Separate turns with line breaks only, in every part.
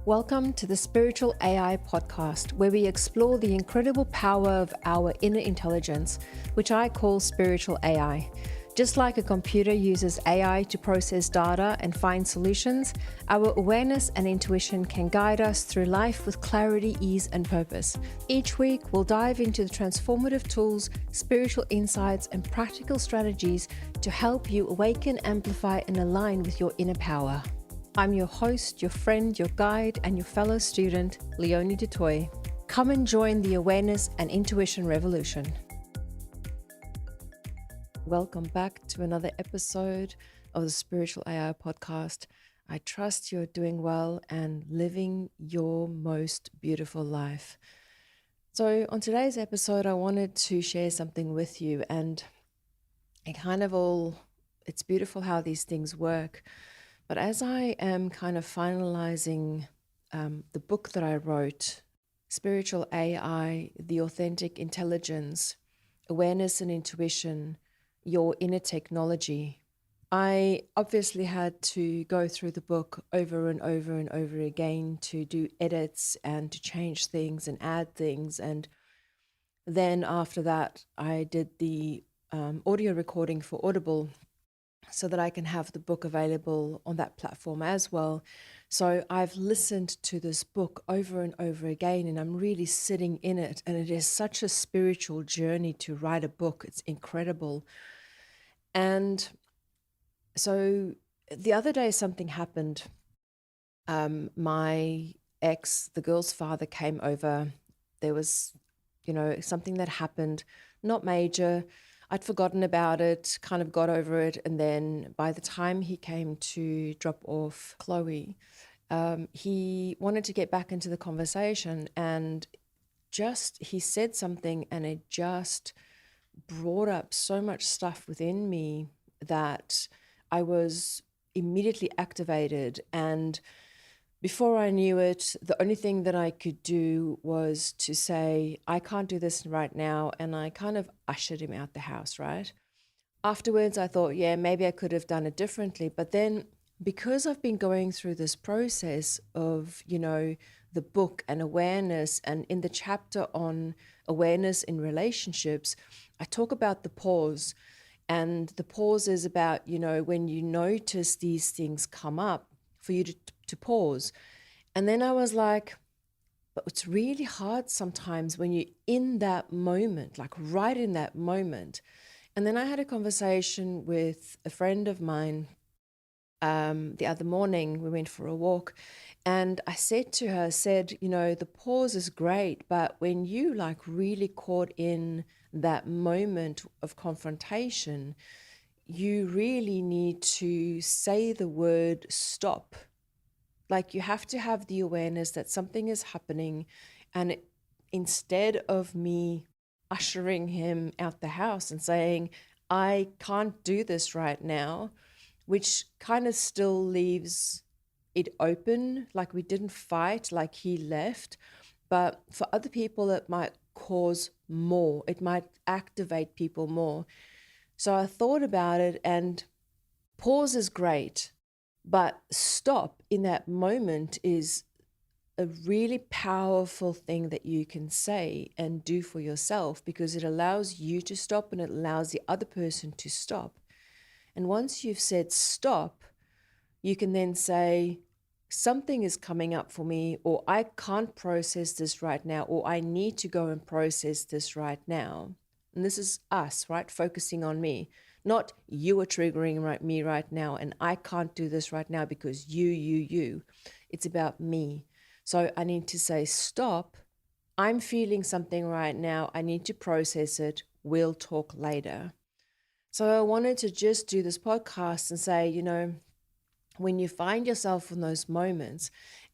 Welcome to the Spiritual AI podcast, where we explore the incredible power of our inner intelligence, which I call spiritual AI. Just like a computer uses AI to process data and find solutions, our awareness and intuition can guide us through life with clarity, ease, and purpose. Each week, we'll dive into the transformative tools, spiritual insights, and practical strategies to help you awaken, amplify, and align with your inner power. I'm your host, your friend, your guide, and your fellow student, Leonie Dutoy. Come and join the awareness and intuition revolution. Welcome back to another episode of the Spiritual AI podcast. I trust you're doing well and living your most beautiful life. So on today's episode, I wanted to share something with you, and it's beautiful how these things work. But as I am kind of finalizing the book that I wrote, Spiritual AI, The Authentic Intelligence, Awareness and Intuition, Your Inner Technology, I obviously had to go through the book over and over and over again to do edits and to change things and add things. And then after that, I did the audio recording for Audible, so that I can have the book available on that platform as well. So I've listened to this book over and over again, and I'm really sitting in it. And it is such a spiritual journey to write a book. It's incredible. And so the other day, something happened. My ex, the girl's father, came over. There was, something that happened, not major. I'd forgotten about it, kind of got over it. And then by the time he came to drop off Chloe, he wanted to get back into the conversation, and he said something, and it just brought up so much stuff within me that I was immediately activated. And before I knew it, the only thing that I could do was to say, I can't do this right now. And I kind of ushered him out the house, right? Afterwards, I thought, yeah, maybe I could have done it differently. But then because I've been going through this process of, the book and awareness, and in the chapter on awareness in relationships, I talk about the pause. And the pause is about, when you notice these things come up, for you to pause. And then I was like, but it's really hard sometimes when you're in that moment, like right in that moment. And then I had a conversation with a friend of mine the other morning. We went for a walk, and I said to her, the pause is great, but when you like really caught in that moment of confrontation, you really need to say the word stop. Like, you have to have the awareness that something is happening. And instead of me ushering him out the house and saying, I can't do this right now, which kind of still leaves it open, like we didn't fight, like he left. But for other people, it might cause more, it might activate people more. So I thought about it, and pause is great, but stop in that moment is a really powerful thing that you can say and do for yourself, because it allows you to stop and it allows the other person to stop. And once you've said stop, you can then say, something is coming up for me, or I can't process this right now, or I need to go and process this right now. And this is us, right? Focusing on me, not you are triggering me right now, and I can't do this right now because you. It's about me. So I need to say, stop. I'm feeling something right now. I need to process it. We'll talk later. So I wanted to just do this podcast and say, when you find yourself in those moments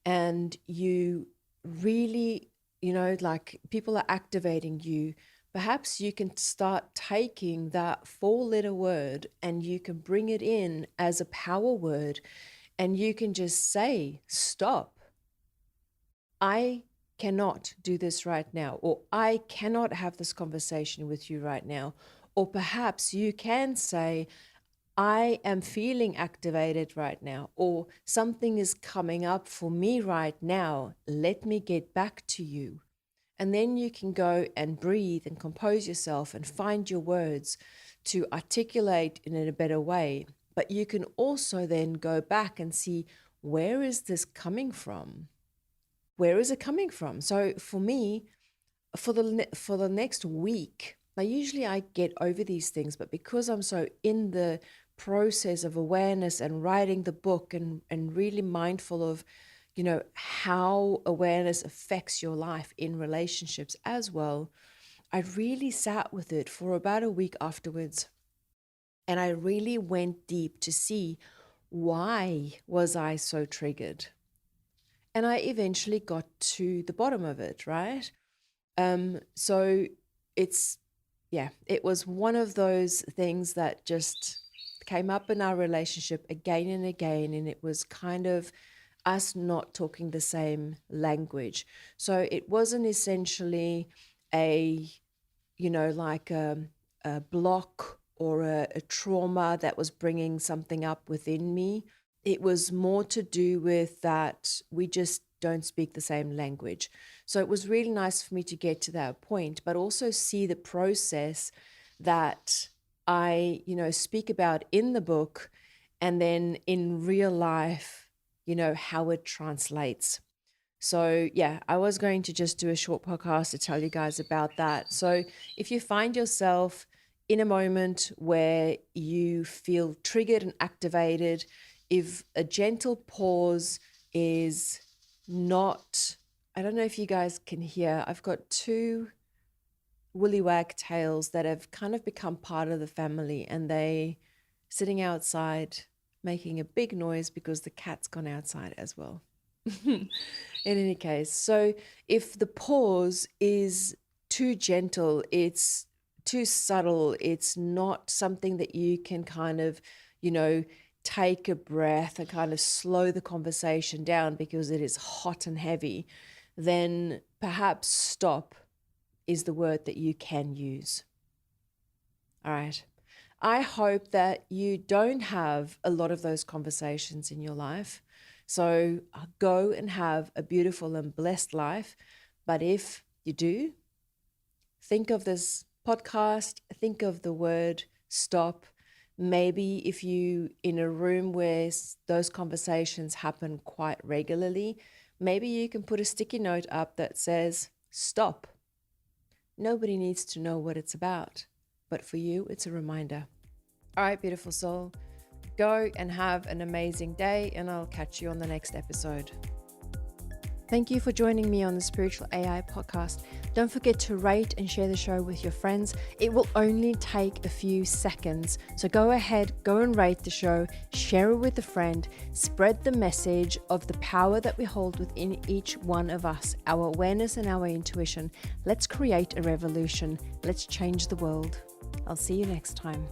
and you really, like people are activating you, perhaps you can start taking that 4-letter word and you can bring it in as a power word, and you can just say, stop. I cannot do this right now, or I cannot have this conversation with you right now. Or perhaps you can say, I am feeling activated right now, or something is coming up for me right now. Let me get back to you. And then you can go and breathe and compose yourself and find your words to articulate in a better way. But you can also then go back and see, where is this coming from? Where is it coming from? So for me, for the next week, now usually I get over these things, but because I'm so in the process of awareness and writing the book and really mindful of, how awareness affects your life in relationships as well, I really sat with it for about a week afterwards. And I really went deep to see, why was I so triggered? And I eventually got to the bottom of it, right? So it was one of those things that just came up in our relationship again and again, and it was kind of us not talking the same language. So it wasn't essentially a, like a block or a trauma that was bringing something up within me. It was more to do with that we just don't speak the same language. So it was really nice for me to get to that point, but also see the process that I, speak about in the book, and then in real life, how it translates. So yeah, I was going to just do a short podcast to tell you guys about that. So if you find yourself in a moment where you feel triggered and activated, if a gentle pause is not, I don't know if you guys can hear, I've got two woolly wagtails that have kind of become part of the family, and they sitting outside making a big noise because the cat's gone outside as well. In any case, so if the pause is too gentle, it's too subtle, it's not something that you can kind of, take a breath and kind of slow the conversation down because it is hot and heavy, then perhaps stop is the word that you can use. All right. I hope that you don't have a lot of those conversations in your life. So go and have a beautiful and blessed life. But if you do, think of this podcast, think of the word stop. Maybe if you in a room where those conversations happen quite regularly, maybe you can put a sticky note up that says stop. Nobody needs to know what it's about, but for you, it's a reminder. All right, beautiful soul, go and have an amazing day, and I'll catch you on the next episode. Thank you for joining me on the Spiritual AI podcast. Don't forget to rate and share the show with your friends. It will only take a few seconds. So go ahead, go and rate the show, share it with a friend, spread the message of the power that we hold within each one of us, our awareness and our intuition. Let's create a revolution. Let's change the world. I'll see you next time.